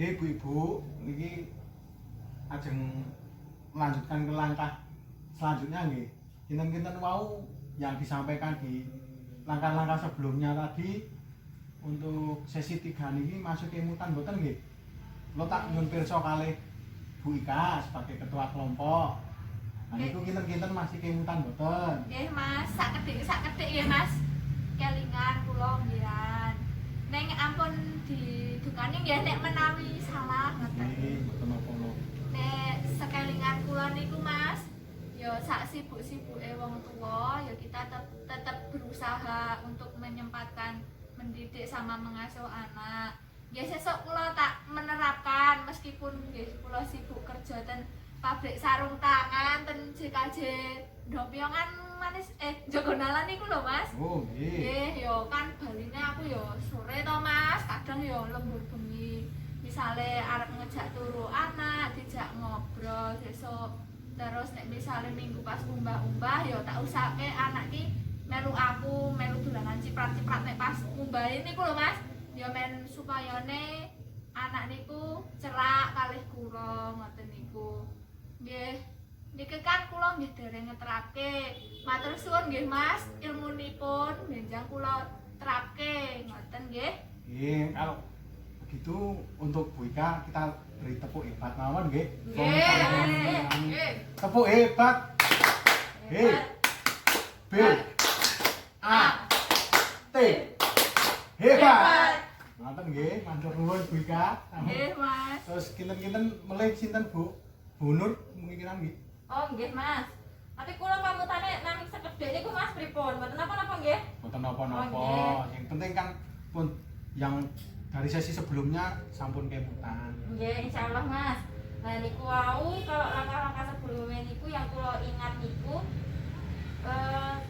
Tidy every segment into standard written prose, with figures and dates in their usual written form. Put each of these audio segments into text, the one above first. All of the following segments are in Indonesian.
Nggih Bu-ibu, niki ajeng melanjutkan ke langkah selanjutnya nggih. Kinten-kinten wau yang disampaikan di langkah-langkah sebelumnya tadi untuk sesi 3 niki masuk kemutan mboten nggih? Lo tak nyun pirsa kalih Bu Ika sebagai ketua kelompok. Nah niku kinten-kinten masih kemutan mboten? Nggih Mas, sak kedhik nggih Mas. Kelingan kula nggih. Neng ampun didukani nggih nek menawi salah ngoten. Nggih, mboten napa-napa. Nek sekelingan kula niku Mas, ya sak sibuk-sibuke wong tua, ya kita tetap berusaha untuk menyempatkan mendidik sama mengasuh anak. Ya sesuk kula tak menerapkan meskipun nggih kula sibuk kerja ten pabrik sarung tangan ten JKJ Ndopyongan manis Jogonalan niku lho Mas. Oh nggih. Nggih, yo kan baline aku yo sore to Mas, kadang yo lembur bengi. Misale arep ngejak turu anak, dijak ngobrol sesuk. Terus nek misale minggu pas umbah-umbah yo tak usahke anak ki melu aku, melu dolanan ciprat-ciprat nek pas umbah niku lho Mas. Yo men supayane anak niku cerak kalih kula ngoten niku. Nggih. Niki kan kula nggih dereng ngeterapke. Matur suwun nggih Mas, ilmunipun benjang kula terapke ngoten nggih. Nggih, kalau begitu untuk Bu Ika kita beri tepuk hebat mawon nggih. Nggih. Tepuk hebat. H B A T hebat. Ngoten nggih, matur nuwun Bu Ika. Nggih Mas. Terus kinten-kinten melih sinten Bu? Bu Nur kemungkinan nggih. Oh nggih Mas. Tapi kula pamutane nang sekedhik niku Mas pripun? Mboten napa-napa nggih? Mboten napa-napa. Oh, Yang penting kan pun yang dari sesi sebelumnya sampun kemutan. Nggih, insyaallah Mas. Nah niku wau kalau langkah-langkah sebelumnya niku yang kula ingat niku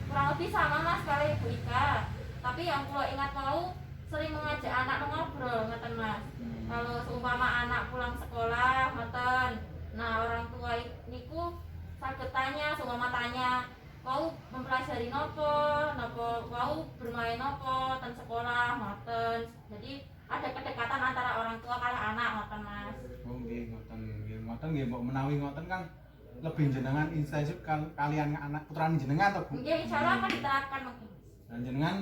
kurang lebih sama Mas kali Ibu Ika. Tapi yang kula ingat wau sering mengajak anak mengobrol ngoten Mas. Kalau seumpama anak pulang sekolah ngoten. Nah, orang tua niku saged tanya, seumpama tanya, "Wau mempelajari nopo wau bermain nopo ten sekolah ngoten." Jadi ada kedekatan antara orang tua kali anak ngoten Mas. Oh nggih ngoten nggih mbok menawi ngoten kan lebih jenengan intensif kalian anak putrane jenengan to Bu. Nggih insyaallah akan diterapkan mungkin. Dan jenengan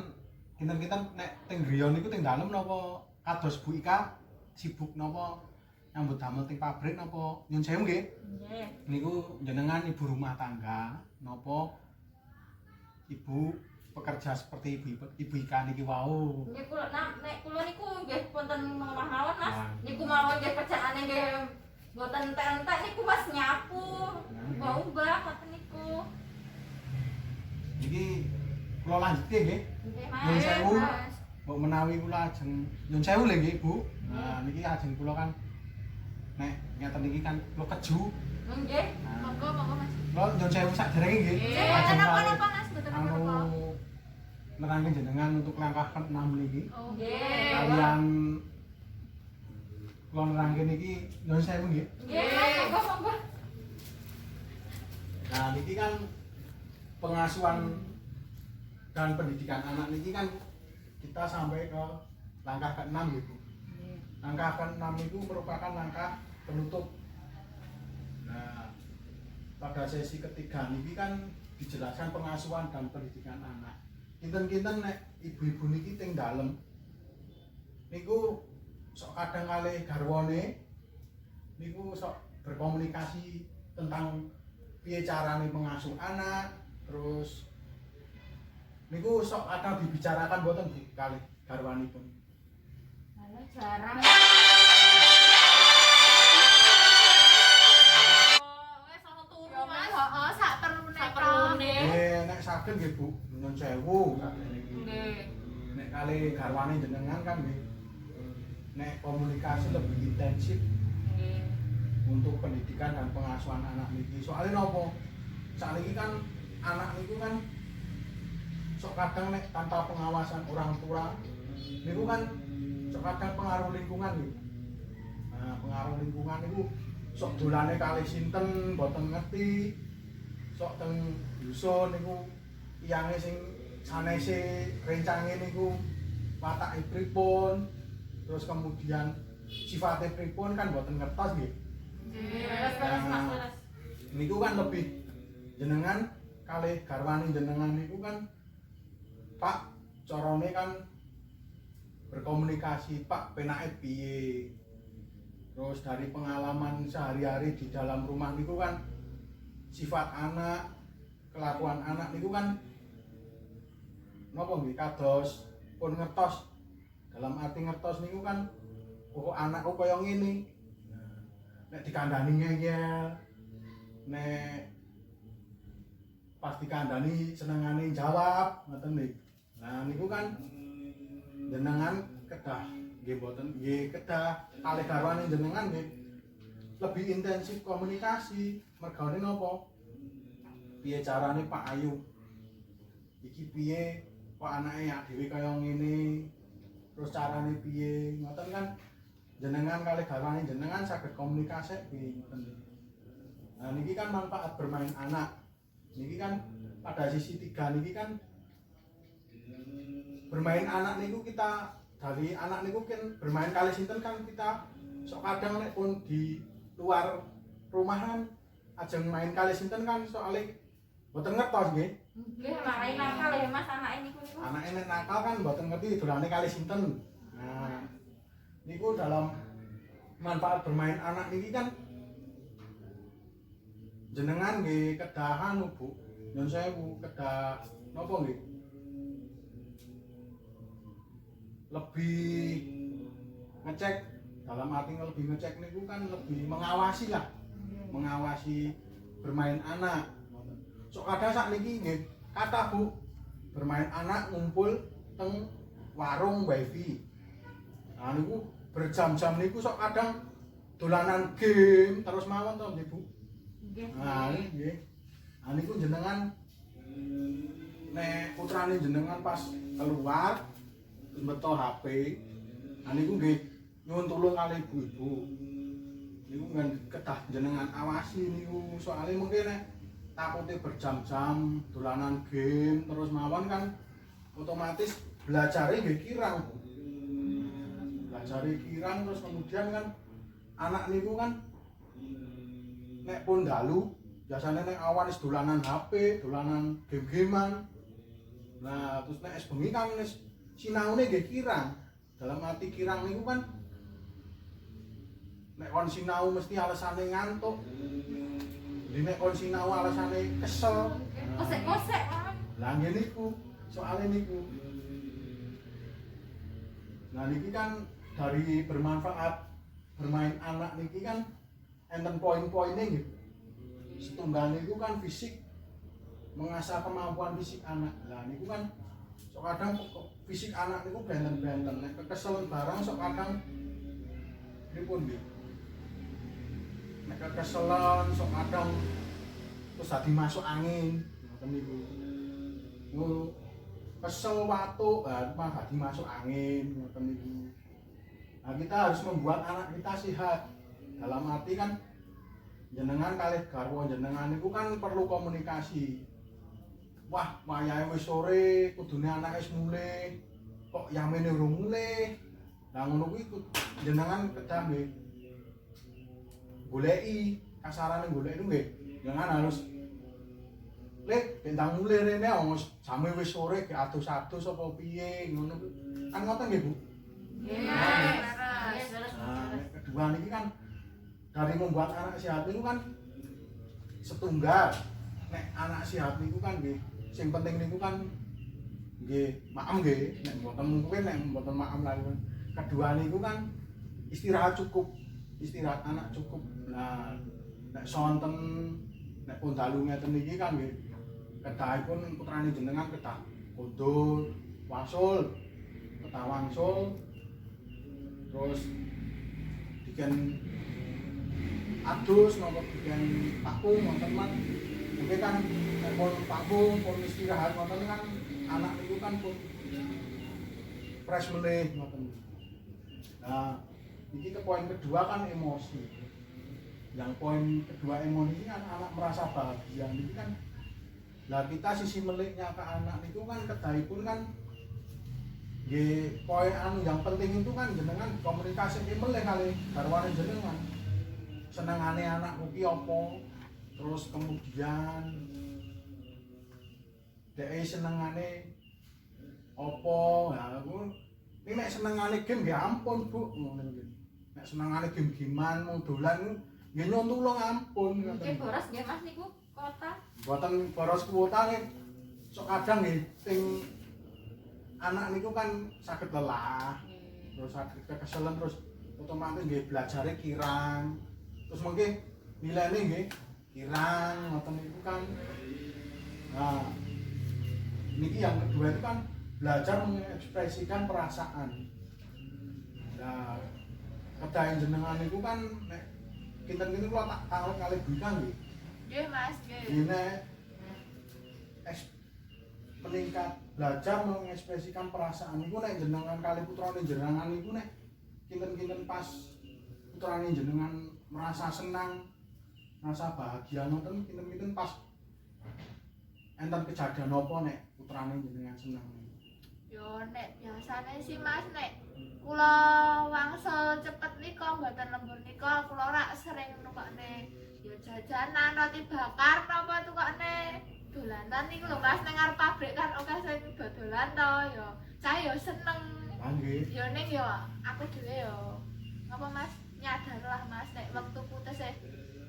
kinten-kinten nek teng griya niku teng dalem napa kados Bu Ika sibuk napa nyambut damel teng pabrik napa nyun sewu nggih. Nggih. Niku jenengan ibu rumah tangga napa ibu pekerja seperti ibu Ika niki wau. Nggih kula nek kula niku nggih wonten omah mawon Mas. Nah. Niku mawon nggih kerjaane nggih mboten entek-entek niku Mas nyapu, mbah-mbah ngoten niku. Niki kula lanjutke nggih. Nggih Nyun Mas. sewu. Mas. Mbok menawi kula ajeng nyun sewu lho nggih Bu. Nah niki ajeng kula kan nek ngeten niki kan kula keju. Nggih. Monggo Mas. Kula nyun sewu sakderenge nggih. Nggih, Ajeng mboten kalih napa-napa Mas, mboten napa-napa. anu nerangke jenengan untuk langkah ke-6 niki. Oh, Nggih. Kalian kula nerangke niki nyun sewu nggih. Nggih Mas, monggo. Nah niki kan pengasuhan dan pendidikan anak niki kan kita sampai ke langkah ke-6 gitu. Langkah ke-6 itu merupakan langkah penutup. Nah, pada sesi ketiga niki kan dijelaskan pengasuhan dan pendidikan anak. Kinten-kinten nek ibu-ibu niki teng dalem niku sok kadang kalih garwane niku sok berkomunikasi tentang piye carane mengasuh anak, terus niku sok kadang dibicarakan mboten Bu kalih garwanipun. Malah jarang. Wes ana turu Mas. Heeh, sak perlune Sak to. perlune. Nek saged nggih Bu, nyun sewu niki. Nggih. Nek kalih garwane jenengan kan nggih nek komunikasi lebih intensif Nggih. untuk pendidikan dan pengasuhan anak niki. Soalnya nopo? Saiki kan anak niku kan sok kadang nek tanpa pengawasan orang tua niku kan sok kadang pengaruh lingkungan niku. Nah, pengaruh lingkungan niku sok dolane kalih sinten mboten ngerti. Sok teng dusun niku iyange sing sanese rencange niku watake pripun. Terus kemudian sifatnya pripun kan boten ngertos nggih. Leres Mas, leres. Niku kan lebih jenengan kalih garwani jenengan niku kan Pak carane kan berkomunikasi, Pak penake piye. Terus dari pengalaman sehari-hari di dalam rumah niku kan sifat anak, kelakuan anak niku kan napa nggih kados pun ngertos. Dalam arti ngertos niku kan oh anak kok kaya ngene. Nek dikandani ngeyel, nek pas dikandani senengane jawab ngoten nggih. Nah niku kan jenengan kedah nggih mboten nggih kedah kalih garwane jenengan nggih lebih intensif komunikasi. Mergane napa? Piye carane Pak Ayu? Iki piye kok anake ya dhewe kaya ngene? Terus carane piye? Ngoten kan jenengan kalih garwane jenengan saged komunikasi ngoten. Nah niki kan manfaat bermain anak. Niki kan pada sisi 3 niki kan bermain anak niku kita dari anak niku kan bermain kali sinten kan kita sok kadang nek pun di luar rumahan ajeng main kali sinten kan soalnya mboten ngertos nggih. Nggih, makane nakal ya Mas anake niku. Anake nek nakal kan mboten ngerti dolane kali sinten. Nah, niku dalam manfaat bermain anak niki kan jenengan nggih kedahan Bu. Nyun sewu kedah napa nggih? Lebih ngecek dalam arti lebih ngecek niku kan lebih mengawasi lah. Mengawasi bermain anak. Sok kadang sakniki nggih kathah Bu bermain anak ngumpul teng warung wifi. Nah niku berjam-jam niku sok kadang dolanan game terus mawon to nggih Bu. Nah nggih. Nah niku jenengan nek putrane jenengan pas keluar beto HP. Nah niku nggih nyuwun tulung kali ibu-ibu. Niku kan kedah jenengan awasi niku soalnya mungkin nek takutnya berjam-jam dolanan game terus mawon kan otomatis belajarnya nggih kirang. Belajarnya kirang terus kemudian kan anak niku kan nek pun dalu biasanya nek awan wis dolanan HP, dolanan game-gamean. Nah, terus nek es bengi kan wis sinaune nggih kirang. Dalam arti kirang niku kan nek kon sinau mesti alasane ngantuk. Jadi nek kon sinau alasane kesel. Kosek-kosek. Lah nggih niku, soalnya niku. Nah niki kan dari bermanfaat bermain anak niki kan enten poin-poinnya nggih. Setunggal niku kan fisik mengasah kemampuan fisik anak. Lah niku kan sok kadang fisik anak niku benten-benten nek kekesel barang sok kadang pripun nggih. Nek kekeselan sok kadang terus dadi masuk angin ngoten niku. Kesel watuk mah dadi masuk angin ngoten niku. Nah, kita harus membuat anak kita sehat. Dalam arti kan jenengan kalih garwa jenengan niku kan perlu komunikasi. Wah, wayahe wis sore, kudune anake wis mulih. Kok yamene urung mulih? Lah ngono kuwi jenengan kedah nggih. Goleki, kasarane goleki nggih. Jenengan harus Lek, bentang mulih rene wis jame wis sore ge adus-adus apa piye ngono kuwi. Kan ngoten nggih, Bu? Nggih, Leres. Nah, kedua niki kan dari membuat anak sehat niku kan setunggal. Nek anak sehat niku kan nggih sing penting niku kan nggih maem nggih nek mboten mungkin nek mboten maem lagi. Kedua niku kan istirahat cukup. Istirahat anak cukup. Nah, nek sonten nek pun dalu ngeten niki kan nggih kedahipun putrane jenengan kedah kondul, wangsul, kedah wangsul. Terus diken adus napa diken pakung wonten man. Mungkin kan nek pun pakung pun istirahat wonten kan anak niku kan pun fresh meneh ngoten. Nah, iki ke poin kedua kan emosi. Yang poin kedua emosi ini anak-anak merasa bahagia ini kan lah kita sisi meliknya ke anak itu kan kedahipun kan nggih poin anu yang penting itu kan jenengan komunikasi meleh kali garwane jenengan. Senengane anakku ki apa? Terus kemudian dhek senengane apa? Ya aku iki nek senengane game nggih ampun, Bu, ngono iki. Nek senengane game-gamean mau dolan nggih nyontulung ampun. Nggih boros nggih Mas niku kota. Mboten boros kuota nih. Sok kadang nggih sing anak niku kan saged lelah. Terus saged keselen terus otomatis nggih belajare kirang. Terus mungkin nilainya nggih kirang ngoten niku kan. Nah, niki yang kedua itu kan belajar mengekspresikan perasaan. Nah, kedaen jenengan niku kan nek kinten-kinten kula tak tanglet kalih bintang nggih. Nggih Mas, nggih. Ini meningkat belajar mengekspresikan perasaan niku nek jenengan kali putrane jenengan niku nek kinten-kinten pas putrane jenengan merasa senang, merasa bahagia ngoten kinten-kinten pas enten kejadian apa nek putrane jenengan senang. Yo nek biasane sih Mas nek kula wangsul cepet nika mboten lembur nika kula ora sering nukokne yo jajanan roti bakar napa tukokne dolanan niku lho Mas ning ngarep pabrik kan oke sing dodolan to yo cah yo seneng. Lah nggih. Yo ning yo aku dhewe yo apa Mas nyadar lah Mas nek wektu putus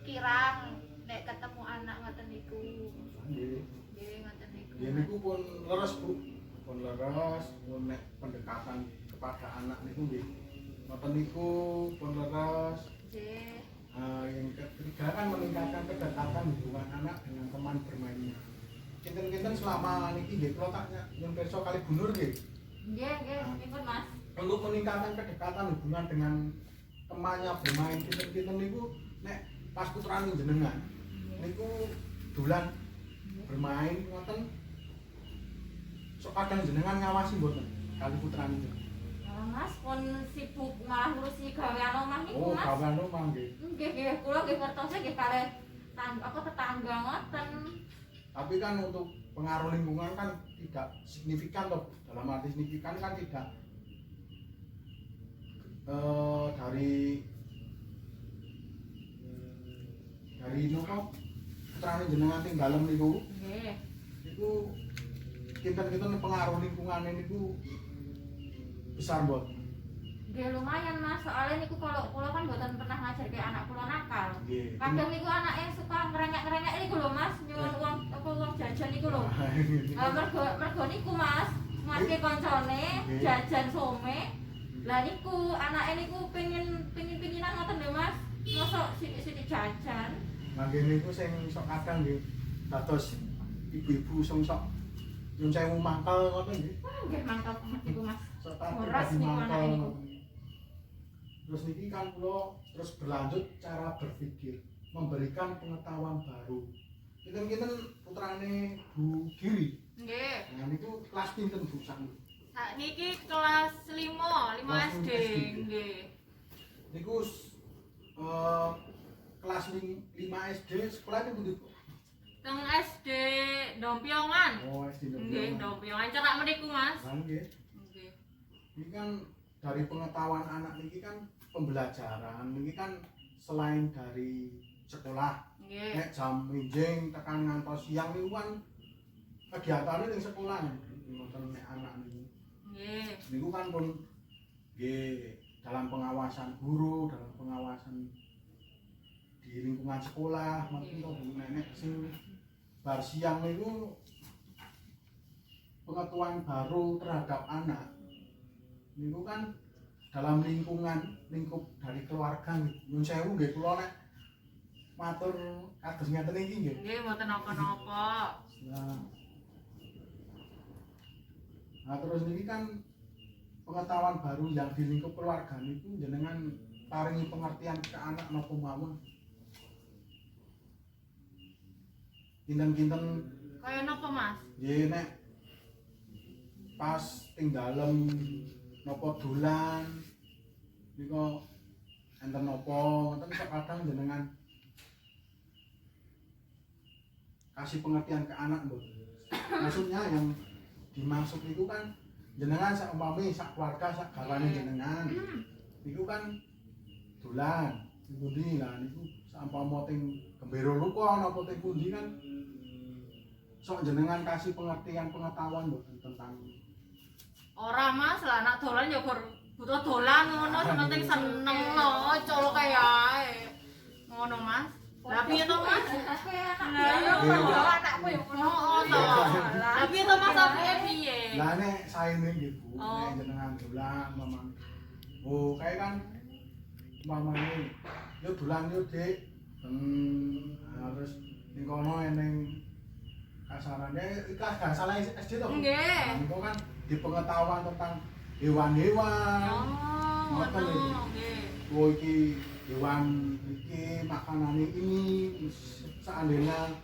kirang nek ketemu anak ngoten niku. Nggih. Nggih ngoten niku. Ya niku pun leres, Bu. Pun leres, pun nek pendekatan kepada anak niku nggih. Ngoten niku pun leres. Nggih. Yang ketiga kan meningkatkan kedekatan hubungan anak dengan teman bermainnya. Kinten-kinten selama niki nggih kula tak nyun pirsa kali bunur nggih. Nggih, pripun Mas? Untuk meningkatkan kedekatan hubungan dengan temannya bermain kinten-kinten niku nek pas putrane jenengan niku dolan bermain ngoten sok kadang jenengan ngawasi mboten kali putrane jenengan. Mas pun sibuk malah ngurusi gawean omah niku Oh, Mas. gawean omah nggih. Nggih, kula nggih ngertose nggih kalih tetangga ngoten. Tapi kan untuk pengaruh lingkungan kan tidak signifikan toh. Dalam arti signifikan kan tidak dari nopo putrane jenengan tinggal dalem niku. Nggih. Niku kinten-kinten pengaruh lingkungan niku besar mbot. Nggih lumayan Mas, soalnya niku kalau kula kan mboten pernah ngajarke anak kula nakal. Nggih. Kadang niku anake suka ngerengek-ngerengek niku lho Mas, nyuwun uang jajan niku lho. Mergo niku Mas, ngaske koncone jajan some. Lah niku anake niku pengin-penginan ngoten lho Mas. Mosok sithik-sithik jajan. Nah nggih niku sing sok kadang nggih dados ibu-ibu sing sok nyun sewu mangkel ngoten nggih. Wah, nggih mantap banget niku Mas. Sok Horas dadi niku anake niku. Terus niki kan kula terus berlanjut cara berpikir, memberikan pengetahuan baru. Kinten-kinten putrane Bu Giri. Nggih. Nah niku kelas pinten Bu sak niku? Sakniki kelas 5 SD. Nggih. Niku kelas 5 SD sekolah itu Bu. Teng SD Dompiongan. Oh, SD Nggih, Dompiongan cerak mriku Mas. Nah, nggih. Nggih. Ini kan dari pengetahuan anak niki kan pembelajaran niki kan selain dari sekolah. Nggih. Nek jam minjing tekan ngantos siang niku kan kegiatane ning sekolah. Ngoten nek anak niku. Nggih. Niku kan pun nggih dalam pengawasan guru, dalam pengawasan di lingkungan sekolah, mungkin to Bu nenek sing bar siang niku pengetahuan baru terhadap anak. Niku kan dalam lingkup dari keluarga nyun sewu nggih kula nek matur kados ngeten iki nggih. Nggih, mboten napa-napa. Nah terus niki kan pengetahuan baru yang di lingkup keluarga niku jenengan paringi pengertian ke anak napa mawon. Kinten-kinten Kaya napa Mas? nggih nek pas ting dalem napa dolan niku enten napa ngoten kok kadang jenengan kasih pengertian ke anak mbok. Maksudnya yang dimaksud itu kan jenengan sak umpami sak keluarga sak garwane jenengan niku kan dolan pundi lah niku sampama teng Gembero Luka napa teng pundi kan sok jenengan kasih pengertian pengetahuan mboten tentang Ora Mas, lah anak dolan ya butuh dolan ngono, penting seneng no, colok kaya ae. Ngono Mas. Lah piye to Mas? Lah yo anakku ya oh to. Lah piye to Mas piye? lah nek saene nggih Bu nek jenengan dolan mamang oh kayak kan mamane yo dolan yo Dik harus ning kono eneng kasarannya ikhlas gak salah SD to Nggih. niku kan di pengetahuan tentang hewan-hewan Oh, ngoten ngono. iki Nggih. oh iki hewan iki makanannya ini seandainya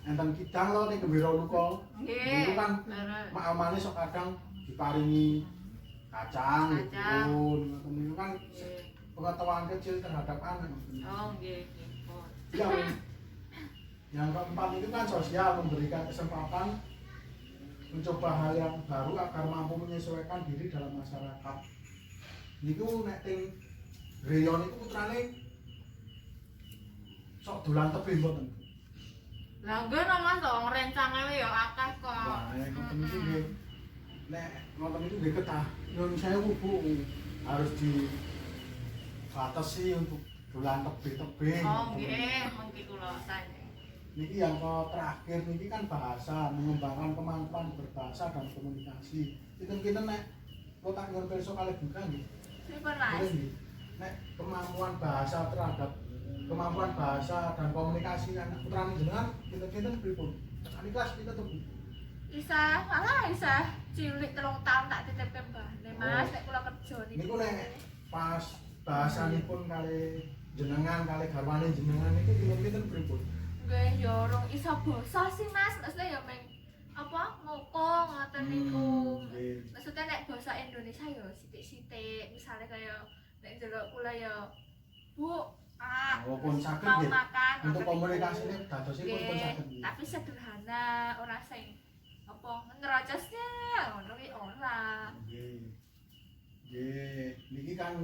enten kidang lo ning Gembira Luka Nggih. itu kan Bener. mak-amane sok kadang diparingi kacang Kacang. ngoten niku kan pengetahuan kecil terhadap anak Oh, nggih, nggih. Oh. yang keempat itu kan sosial memberikan kesempatan mencoba hal yang baru agar mampu menyesuaikan diri dalam masyarakat. Niku nek teng Griya niku putrane sok dolan tebih mboten. Lah nggih no Mas, to ngrencang ae ya akeh kok. Wah, nek ngoten niku nggih. Nek ngoten niku nggih ketah. Nyun sewu Bu, harus dibatasi untuk dolan tebih-tebih. Oh, nggih, mengki kula sae. Niki yang terakhir niki kan bahasa, mengembangkan kemampuan berbahasa dan komunikasi. Kita nek lo tak nyon perso kali bukan nggih. Pripun Mas? Nggih. Nek kemampuan bahasa terhadap kemampuan bahasa dan komunikasi anak putrane jenengan kita pripun? Ani kelas kita tuh. Isa, malah isa cilik 3 tahun tak titip mbahne Mas nek kula kerja Niku nek pas bahasanipun kali jenengan kali garwane jenengan niku kita pripun? Nggih ya urung iso basa sih Mas, maksudnya ya meng apa ngoko ngoten niku. Nggih. Maksudnya nek bahasa Indonesia ya sithik-sithik, misalnya kaya nek ndelok kula ya Bu, Oh, pun saged mau nggih. makan Untuk ngoten komunikasine niku. dadosipun pun Nggih, saged nggih. tapi sederhana, ora sing apa ngerocosnya ngono ki ora. Nggih. Nggih, niki kan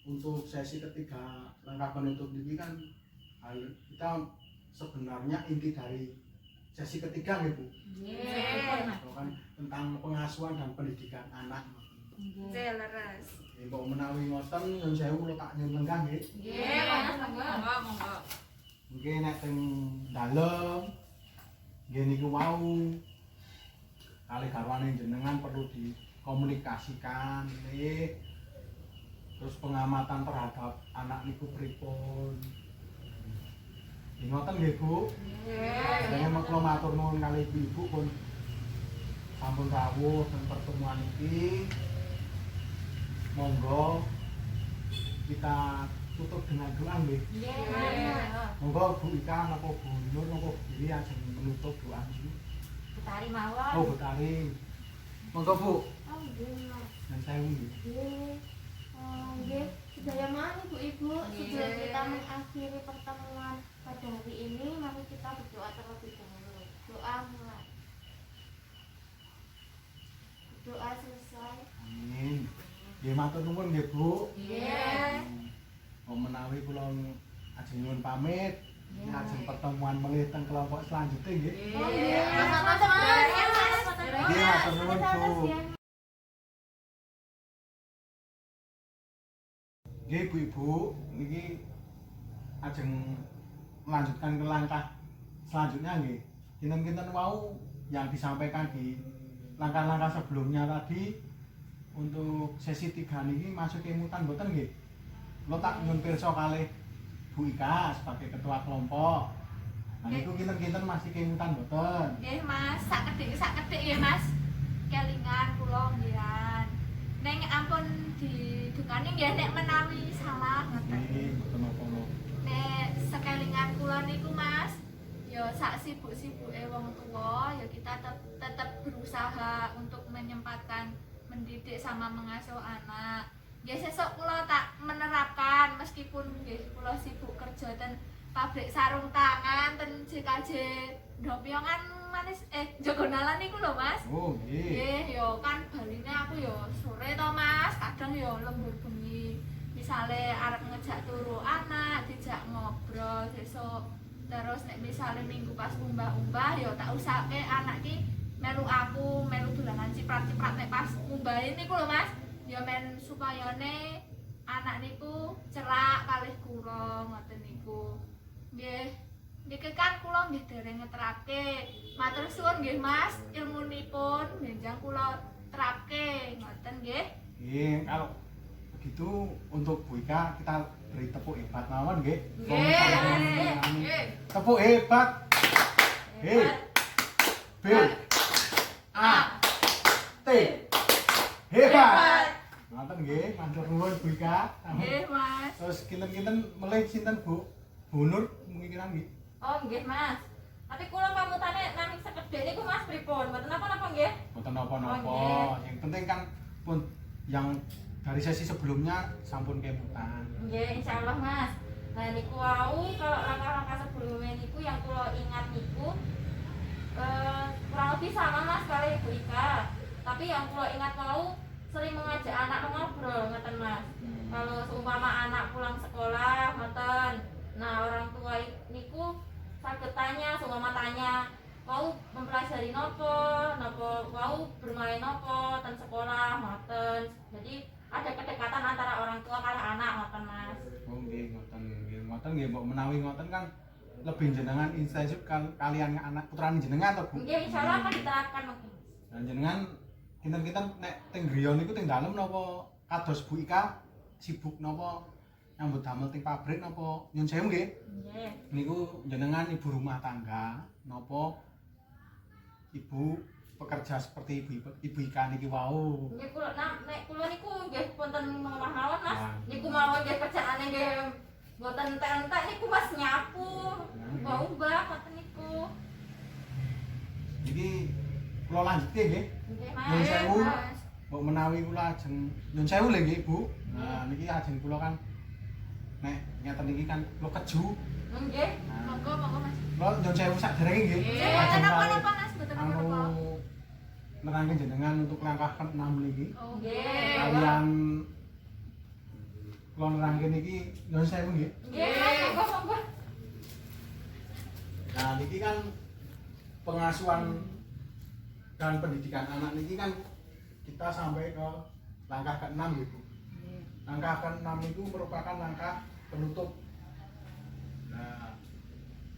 untuk sesi ketiga langkah penutup niki kan kita sebenarnya inti dari sesi ketiga nggih Bu. Nggih. Itu kan tentang pengasuhan dan pendidikan anak. Nggih leres. Nggih, mbok menawi ngoten nyun sewu kula tak nyun lenggah nggih. Nggih, Mas, monggo, monggo. Mungkin nek teng dalem nggih niku wau kali garwane jenengan perlu dikomunikasikan nggih. Terus pengamatan terhadap anak niku pripun. Nggih ngoten nggih Bu. Nggih. Dene kula matur nuwun kali Ibu pun sampun rawuh teng pertemuan iki. Monggo kita tutup dengan doa nggih. Nggih. Monggo Bu Ika napa Bu Nur napa Bu Billy ajeng menutup doa niki. Betari mawon. Oh, Betari. Monggo Bu. Oh, nggih, Mas. Dan saya nggih. Nggih. Nggih, sedaya mari Bu-ibu, Nggih. sebelum kita mengakhiri pertemuan pada hari ini, mari kita berdoa terlebih dahulu. Doa mulai. Doa selesai. Amin. Nggih matur nuwun nggih Bu. Nggih. Oh menawi kula ajeng nyuwun pamit. Nggih. Ajeng pertemuan melih teng kelompok selanjutnya nggih. Nggih. Mas, Mas. Nggih matur nuwun Bu. Nggih Bu-ibu, niki ajeng melanjutkan ke langkah selanjutnya nggih. Kinten-kinten wau yang disampaikan di langkah-langkah sebelumnya tadi untuk sesi 3 niki masuk kemutan mboten nggih. Lo tak nyuwun pirsa kalih Bu Ika sebagai ketua kelompok. Nah niku kinten-kinten masih kemutan mboten. Nggih Mas, sak kedik ya Mas. Kelingan kula nggih. Neng ampun didukani nggih nek menawi salah ngoten. Nggih, mboten napa-napa. Nek sekelingan kula niku Mas, ya sak sibuk-sibuke wong tua, ya kita tetap berusaha untuk menyempatkan mendidik sama mengasuh anak. Nggih sesuk kula tak menerapkan meskipun nggih kula sibuk kerja ten pabrik sarung tangan ten JKJ Ndopyongan manis jogonalan niku lho Mas. Oh, nggih. Nggih, yo kan baline aku yo sore to Mas, kadang yo lembur bengi. Misale arep ngejak turu anak, dijak ngobrol sesuk. Terus nek misale minggu pas umbah-umbah yo tak usahke anak ki melu aku, melu dolanan ciprat-ciprat nek pas ngumbahe niku lho Mas. Yo men supayane anak niku cerak kalih kula ngoten niku. Nggih. Niki kan kula nggih dereng ngeterake. Matur suwun nggih Mas, ilmunipun benjang kula terapke ngoten nggih. Nggih, kalau begitu untuk Bu Ika kita beri tepuk hebat mawon nggih. Nggih. Tepuk hebat. He. B. A. T. Hebat. Ngoten nggih, matur nuwun Bu Ika. Nggih Mas. Terus kinten-kinten melih sinten Bu? Bu Nur mengikiran nggih. Oh nggih Mas. Tapi kula pamutane nami sekedhik niku Mas pripun? Mboten napa-napa nggih? Mboten napa-napa. Oh, nggih. Yang penting kan pun yang dari sesi sebelumnya sampun kemutan. Nggih, insyaallah Mas. Nah niku wau kalau langkah-langkah sebelumnya niku yang kula ingat niku kurang lebih sama Mas kali Ibu Ika. Tapi yang kula ingat wau sering mengajak anak ngobrol ngoten Mas. Kalau seumpama anak pulang sekolah ngoten. Nah, orang tua niku saged tanya, seumpama tanya, mau mempelajari nopo, mau bermain nopo ten sekolah ngoten. Jadi ada kedekatan antara orang tua kali anak ngoten Mas. Oh nggih ngoten nggih mbok menawi ngoten kan lebih jenengan intensif kalian anak putrane jenengan to Bu. Nggih insyaallah akan diterapkan mungkin. Dan jenengan kinten-kinten nek teng griya niku teng dalem napa kados Bu Ika sibuk napa nyambut damel teng pabrik napa nyun sewu nggih? Nggih. Niku jenengan ibu rumah tangga napa ibu pekerja seperti ibu Ika niki wau. Nggih kula nek kula niku nggih wonten omah mawon Mas. Nah. Niku mawon nggih kerjaane nggih mboten entek-entek niku Mas nyapu. Mbah umbah ngoten niku. Iki kula lanjutke nggih. Nggih Nyun Mas. sewu. Mas. Mbok menawi kula ajeng nyun sewu lho nggih Bu. Nah niki ajeng kula kan nek ngeten iki kan kula keju. Nggih. Nah, Monggo Mas. kula nyun sewu sakderenge nggih. Nggih, mboten napa-napa Mas, mboten napa-napa. Nerangke jenengan untuk langkah ke-6 niki. Oh, Nggih. Kalian kula nerangke niki nyun sewu nggih. Nggih Mas, monggo. Nah niki kan pengasuhan dan pendidikan anak niki kan kita sampai ke langkah ke-6 gitu. Langkah ke-6 itu merupakan langkah penutup. Nah,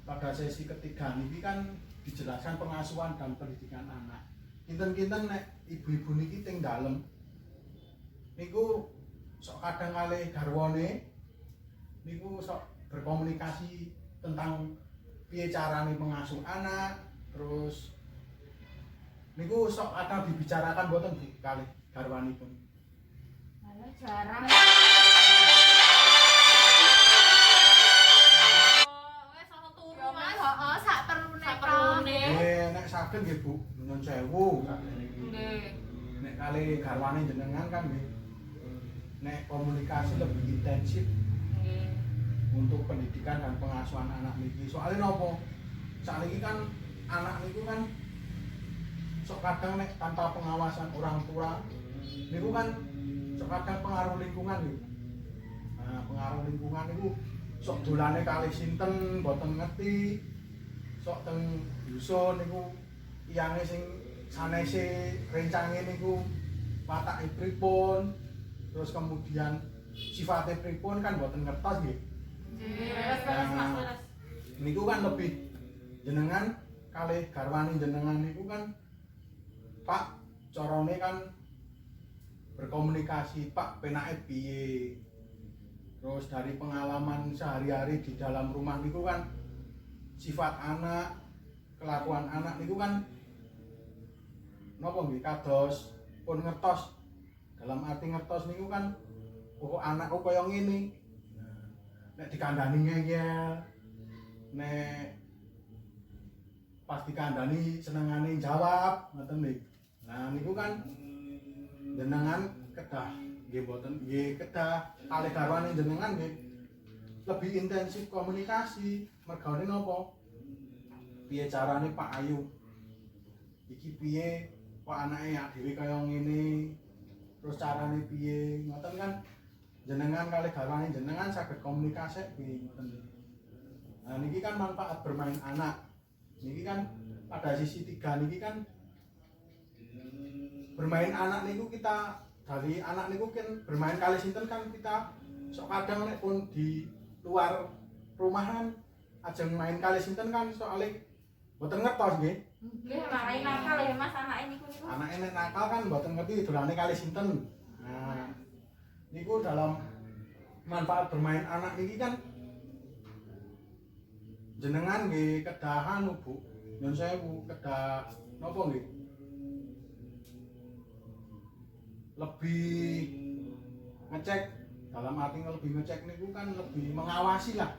pada sesi ketiga niki kan dijelaskan pengasuhan dan pendidikan anak. Kinten-kinten nek ibu-ibu niki teng dalem niku sok kadang kalih garwane niku sok berkomunikasi tentang piye carane mengasuh anak, terus niku sok kadang dibicarakan boten Bu kalih garwanipun. Halo jarang. Wes ana turu Yo Mas, Mas. heeh, sak perlune Saperlune. Nek saged nggih Bu, nyun sewu sakjane iki. Nggih. Nek kalih garwane jenengan kan nggih. Nek komunikasi lebih intensif Nggih. untuk pendidikan dan pengasuhan anak niki. Soalnya nopo? Saiki kan anak niku kan sok kadang nek tanpa pengawasan orang tua niku kan sok kadang pengaruh lingkungan niku. Nah, pengaruh lingkungan niku sok dolane kalih sinten mboten ngerti. Sok teng dusun niku iyange sing sanese rencange niku watake pripun, terus kemudian sifatnya pripun kan mboten ngertos nggih. Beres Mas, beres. Niku kan lebih jenengan kalih garwane jenengan niku kan Pak carane kan berkomunikasi Pak penake piye. Terus dari pengalaman sehari-hari di dalam rumah niku kan sifat anak, kelakuan anak niku kan napa nggih kados pun ngertos. Dalam arti ngertos niku kan oh anakku kaya ngene. Nek dikandani ngeyel, nek pas dikandani senengane jawab, ngoten nggih. Nah niku kan jenengan kedah nggih mboten nggih kedah kalih garwane jenengan nggih lebih intensif komunikasi. Mergane napa? Piye carane Pak Ayu iki piye kok anake ya dhewe kaya ngene terus carane piye ngoten kan jenengan kali garwane jenengan saged komunikasi piye ngoten. Nah niki kan manfaat bermain anak. Niki kan pada sisi 3 niki kan bermain anak niku kita dari anak niku kan bermain kali sinten kan kita sok kadang nek pun di luar rumahan ajeng main kali sinten kan soalnya mboten ngertos nggih. Nggih, marai nakal ya Mas anake niku. Anake nek nakal kan mboten ngerti dolane kali sinten. Nah, niku dalam manfaat bermain anak niki kan jenengan nggih kedah anu Bu. Nyun sewu kedah napa nggih? Lebih ngecek dalam arti lebih ngecek niku kan lebih mengawasi lah.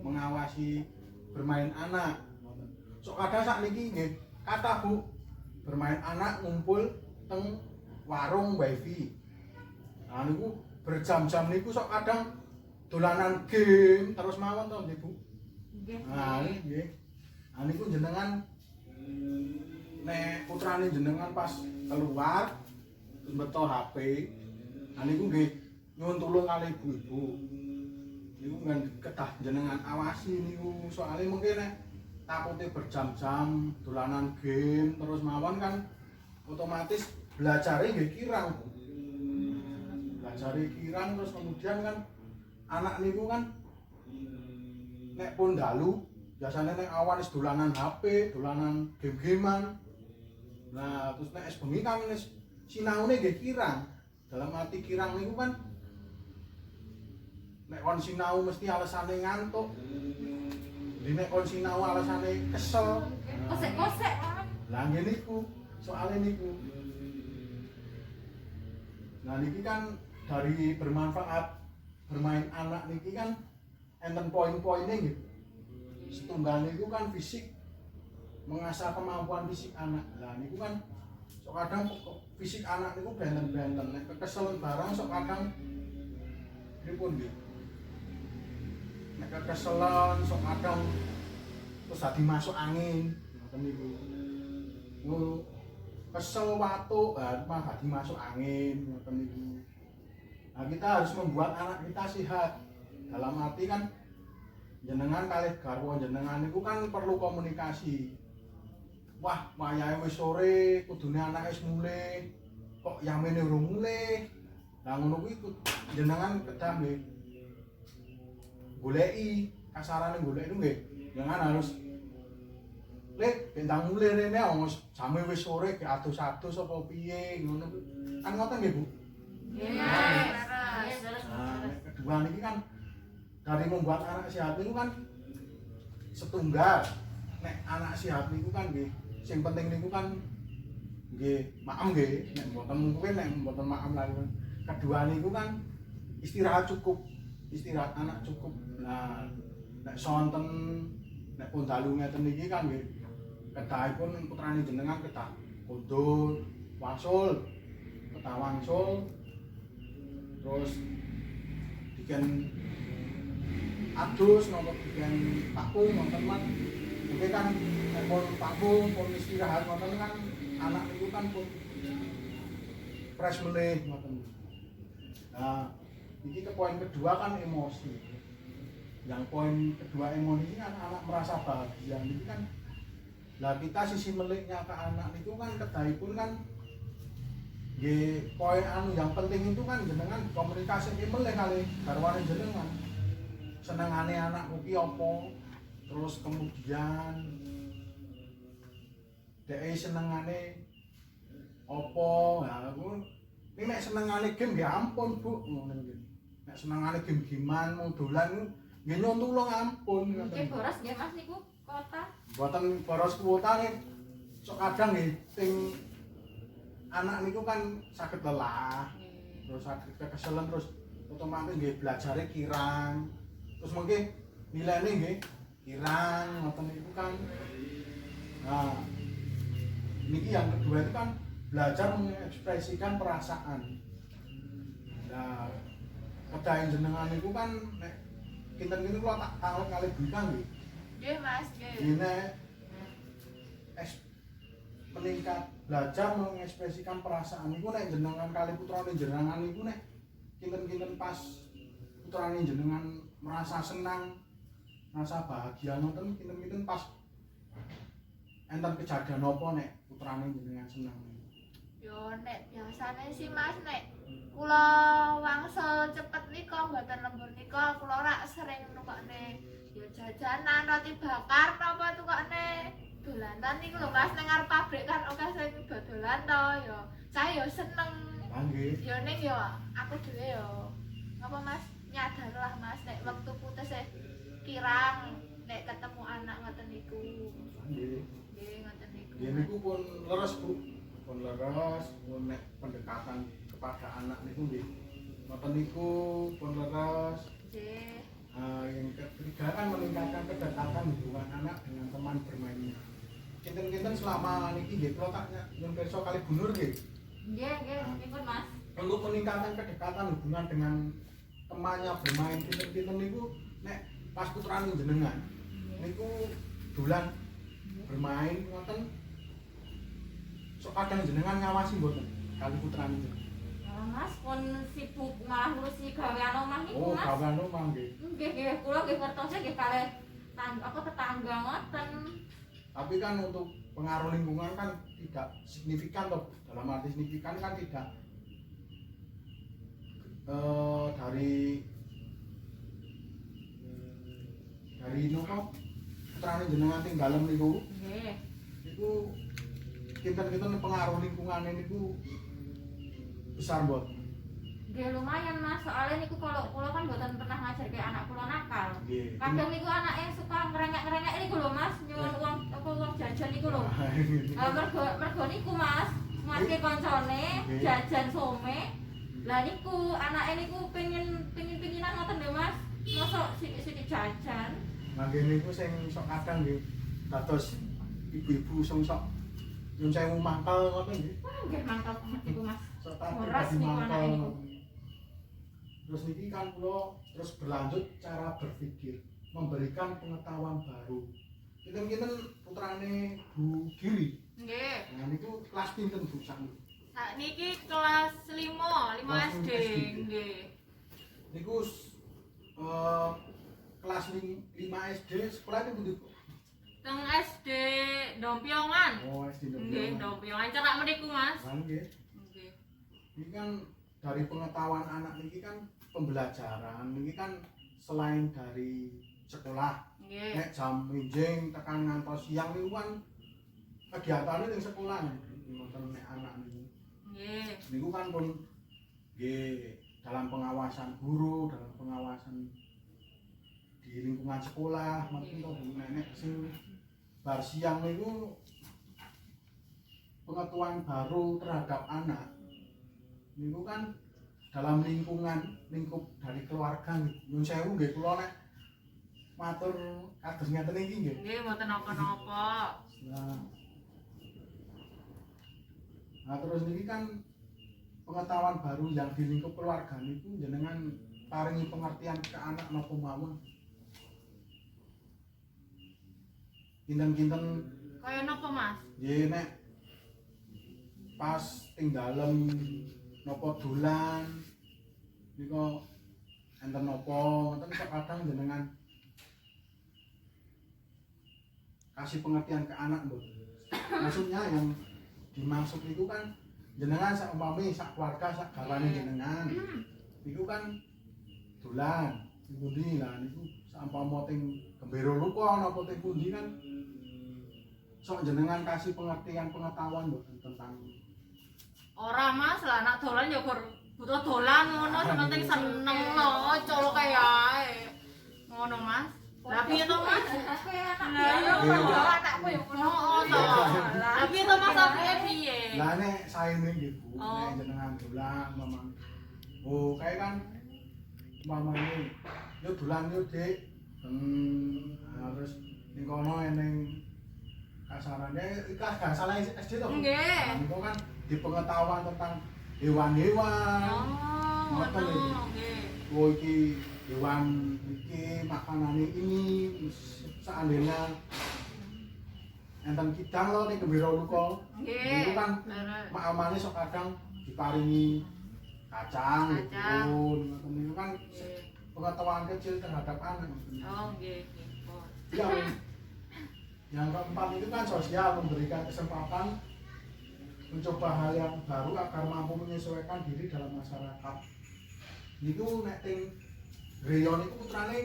Mengawasi bermain anak. Sok kadang sakniki nggih kathah Bu bermain anak ngumpul teng warung wifi. Nah niku berjam-jam niku sok kadang dolanan game terus mawon to nggih Bu. Nah nggih. Nah niku jenengan nek putrane jenengan pas keluar terus beto HP. Nah niku nggih nyuwun tulung kali ibu-ibu. Niku kan kedah jenengan awasi niku soalnya mungkin nek takutnya berjam-jam dolanan game terus mawon kan otomatis belajarnya nggih kirang. Belajarnya kirang terus kemudian kan anak niku kan nek pun dalu biasanya nek awan wis dolanan HP, dolanan game-gamean. Nah, terus nek es bengi kan wis sinaune nggih kirang. Dalam arti kirang niku kan nek kon sinau mesti alasane ngantuk. Nek kon sinau alasane kesel. Kosek-kosek. Lah nggih niku, soalnya niku. Nah niki kan dari bermanfaat bermain anak niki kan enten poin-poinnya gitu. Setunggal niku kan fisik mengasah kemampuan fisik anak. Lah niku kan sok kadang fisik anak niku benten-benten nek kekeselen barang sok kadang pripun nggih. Nek kekeselen sok kadang terus dadi masuk angin ngoten niku. Kesel watuk malah dadi masuk angin ngoten niku. Nah, kita harus membuat anak kita sehat. Dalam arti kan jenengan kalih garwa jenengan niku kan perlu komunikasi. Wah, wayahe wis sore, kudune anake wis mulih. Kok yamene urung mulih? Lah ngono kuwi jenengan kedah nggih. Goleki, kasarane golek itu nggih. Jangan harus Lek, bentang mulih rene wis jame wis sore ge adus-adus apa piye ngono kuwi. Kan ngoten nggih, Bu? Nggih, Kedua niki kan dari membuat anak sehat itu kan setunggal nek anak sehat niku kan nggih sing penting niku kan nggih maem nggih nek mboten mungkin nek mboten maem lali kedua niku kan istirahat cukup istirahat anak cukup. Nah nek sonten nek pun dalu ngeten niki kan nggih kedahipun putrane jenengan kedah kundul wangsul kedah wangsul terus bikin adus nomor bikin pakung nonton man mungkin kan pun pakung pun istirahat nonton kan anak itu kan pun fresh meleh nonton. Nah ini ke poin kedua kan emosi. Yang poin kedua emosi ini kan anak merasa bahagia ini kan lah kita sisi meleknya ke anak itu kan kedahipun kan poin anu yang penting itu kan jenengan komunikasi meleh kali garwane jenengan senengane anakku ki apa terus kemudian dhek senengane apa ya aku ini nek senengane game nggih ampun Bu ngono nggih nek senengane game-gamean mau dolan nggih nyuwun tulung ampun Nggih boros nggih Mas niku kota. Mboten boros kuota nih sok kadang nggih sing anak niku kan sakit lelah terus sakit keselen terus otomatis nggih belajare kirang terus mungkin nilainya nggih kirang ngoten niku kan. Nah niki yang kedua itu kan belajar mengekspresikan perasaan. Nah kedahin jenengan niku kan nek kinten-kinten kula tak tanglet kali bintang nggih. Nggih Mas, nggih. Dene meningkat, belajar mengekspresikan perasaan niku nek jenengan kali putrane jenengan niku nek kinten-kinten pas putrane jenengan merasa senang, merasa bahagia ngoten kinten-kinten pas enten kejadian apa nek putrane jenengan senang. Yo nek biasane sih Mas nek kula wangsul cepet nika mboten lembur nika kula ora sering nukokne yo jajanan roti bakar napa tukokne dolanan niku lho Mas ning arep pabrik kan akeh sing dodolan to yo saya yo seneng. Nggih. Yo ning yo aku dhewe yo apa Mas nyadar lah Mas nek wektu putus kirang nek ketemu anak ngoten niku. Nggih. Nggih ngoten niku. Ya niku pun leres Bu. Pun leres, pun nek pendekatan kepada anak niku nggih. Ngoten niku pun leres. Nggih. Yang ketiga kan meningkatkan kedekatan hubungan anak dengan teman bermainnya. Kinten-kinten selama niki nggih kula tak nyun pirsa kali bunur nggih. Nggih, pripun Mas? Untuk meningkatkan kedekatan hubungan dengan temannya bermain kinten-kinten niku nek pas putrane jenengan niku dolan bermain ngoten sok kadang jenengan ngawasi mboten kali putrane jenengan. Mas pun sibuk malah ngurusi gawean omah niku Oh, Mas. gawean omah nggih. Nggih, kula nggih ngertose nggih kalih tetangga ngoten. Tapi kan untuk pengaruh lingkungan kan tidak signifikan toh. Dalam arti signifikan kan tidak dari nopo putrane jenengan tinggalem niku. Nggih. Niku kinten-kinten pengaruh lingkungan niku besar buat. Nggih lumayan Mas, soalnya niku kalau kula kan mboten pernah ngajarke anak kula nakal. Nggih. Kadang niku anake suka ngerengek-ngerengek niku lho Mas, nyuwun uang jajan niku lho. Mergo niku Mas, maske koncone jajan some. Lah niku anake niku pengen-penginan ngoten lho Mas. Mosok sithik-sithik jajan. Mangke niku sing sok kadang nggih dados ibu-ibu sing sok nyun sewu mangkel ngoten nggih. Wah, nggih mantap niku Mas. Sok tak Horas dadi niku anake mangkel. niku. Terus niki kan kula terus berlanjut cara berpikir, memberikan pengetahuan baru. Kinten-kinten putrane Bu Giri. Nggih. Nah niku kelas pinten Bu sakniki? Nah, niki kelas 5 SD. Nggih. Niku kelas 5 SD sekolah itu pundi Bu? Teng SD Dompiongan. Oh, SD Nggih, Dompiongan. Dompiongan cerak meniku Mas. Nah, nggih. Nggih. Ini kan dari pengetahuan anak ini kan pembelajaran ini kan selain dari sekolah Nggih. nek jam minjing tekan ngantos siang niku kan kegiatannya ning sekolah ngoten nek anak niku. Nggih. Niku kan pun nggih dalam pengawasan guru, dalam pengawasan di lingkungan sekolah, mungkin to Bu nenek sing bar siang niku pengetahuan baru terhadap anak. Niku kan dalam lingkup dari keluarga nyun sewu nggih kula nek matur kados ngeten iki nggih. Nggih, mboten napa-napa. Nah terus niki kan pengetahuan baru yang di lingkup keluarga niku jenengan paringi pengertian ke anak napa mawon. Kinten-kinten Kaya napa Mas? nggih nek pas ing dalem napa dolan niku enten napa ngoten kadang jenengan kasih pengertian ke anak Bu. Maksudnya yang dimaksud itu kan jenengan sak umpami sak keluarga sak gawane jenengan niku kan dolan pundi lah niku sak umpama teng Gembero Lupa napa teng pundi kan sok jenengan kasih pengertian pengetahuan tentang Ora Mas, lah anak dolan ya butuh dolan ngono, sementing seneng lho, colok kae ae. Ngono Mas. Lah piye to Mas? Lah yo anakku yo ngono to. Lah piye to Mas apike piye? lah nek saene nggih Bu Oh. nek jenengan dolan mamang oh kae kan mamane yo dolan yo Dik harus ning kono eneng kasarannya ikhlas gak salah SD to Bu? Nggih. Nah, niku kan di pengetahuan tentang hewan-hewan Oh, ngoten ngono iki. nggih. Oh iki hewan iki makanannya ini seandainya enten kidang lho ning Gembira Luka. Nggih. Itu kan Leres. maamane sok kadang diparingi kacang, Kacang. bihun, ngoten niku kan Nggih. pengetahuan kecil terhadap anak. Oh, nggih, nggih. Oh. Yang keempat itu kan sosial, memberikan kesempatan mencoba hal yang baru agar mampu menyesuaikan diri dalam masyarakat. Niku nek ting Greya niku putrane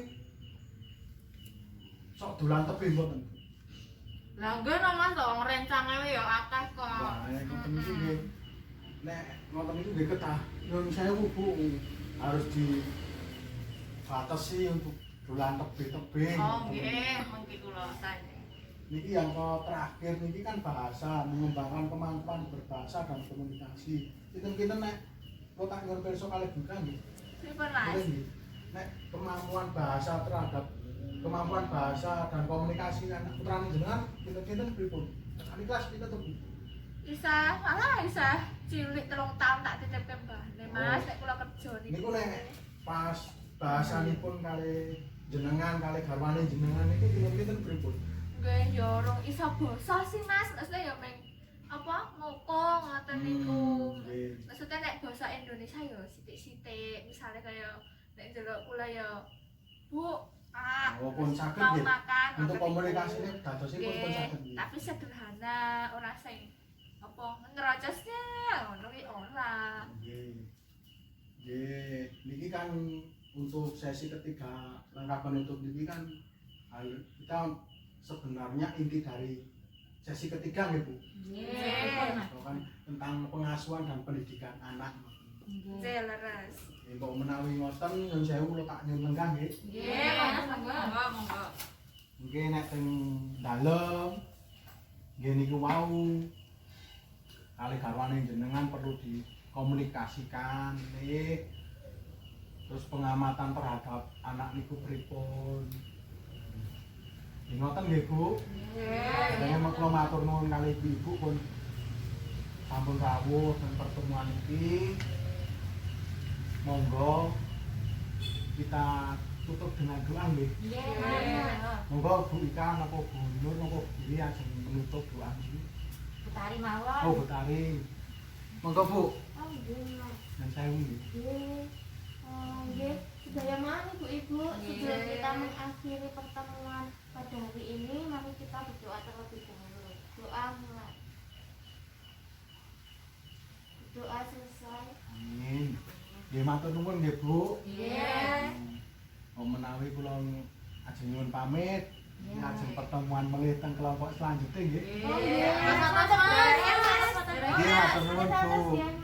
sok dolan tebih mboten. Lah nggih no Mas, wong rencange ya akeh kok. Wah, ngoten niku nggih. Nek ngoten niku nggih ketah. Nyun sewu Bu, harus dibatasi untuk dolan tebih-tebih. Oh, nggih, mengki kula tanya. Niki yang terakhir niki kan bahasa, mengembangkan kemampuan berbahasa dan komunikasi. Pinten-pinten nek kula tak nyuwun pirsa kalih buka nggih. Pripun Mas? Boleh nggih. Nek kemampuan bahasa dan komunikasi anak putrane jenengan pinten-pinten pripun? Sak kelas pinten to Bu? Isa, malah isa cilik 3 tahun tak titipke mbahne Mas, nek kula kerja Niku nek pas bahasanipun kali jenengan kali garwane jenengan niku pinten-pinten pripun? Nggih, ya urung iso basa sih Mas, maksudnya ya meng apa ngoko ngoten niku. Nggih. Maksudnya nek basa Indonesia ya sithik-sithik, misalnya kaya nek ndelok kula ya Bu, Oh, pun saged mau nggih. makan Untuk ngoten niku. komunikasine dadosipun pun Nggih, saged nggih. tapi sederhana, ora sing apa ngerocosnya ngono ki ora. Nggih. Nggih, niki kan untuk sesi ketiga langkah penutup niki kan kita sebenarnya inti dari sesi ketiga nggih Bu. Nggih. Itu kan tentang pengasuhan dan pendidikan anak. Nggih, leres. Mbok menawi ngoten nyun sewu kula tak nyun lenggah nggih. Nggih, Mas, monggo. Monggo. Nggih nek teng dalem nggih niku wau kali garwane jenengan perlu dikomunikasikan nggih. Terus pengamatan terhadap anak niku pripun. Nggih ngoten nggih Bu. Nggih. Dene kula matur nuwun kali Ibu pun sampun rawuh dan pertemuan iki. Monggo kita tutup dengan doa nggih. Nggih, Mas. Monggo Bu Ika napa Bu Nur napa Bu Giri ajeng menutup doa iki. Putari mawon. Oh, Bu Tari. Monggo Bu, Oh, nggih, Mas. dan saya nggih. Nggih. Nggih, sedaya mari Ibu-ibu, sebelum Nggih. kita mengakhiri pertemuan pada hari ini, mari kita berdoa terlebih dahulu. Doa mulai. Doa selesai. Amin. Nggih matur nuwun nggih Bu. Nggih. Menawi kula ajeng nyuwun pamit. Nggih. Ajeng pertemuan melih teng kelompok selanjutnya nggih. Oh, nggih. Mas, Mas. Nggih matur nuwun Bu.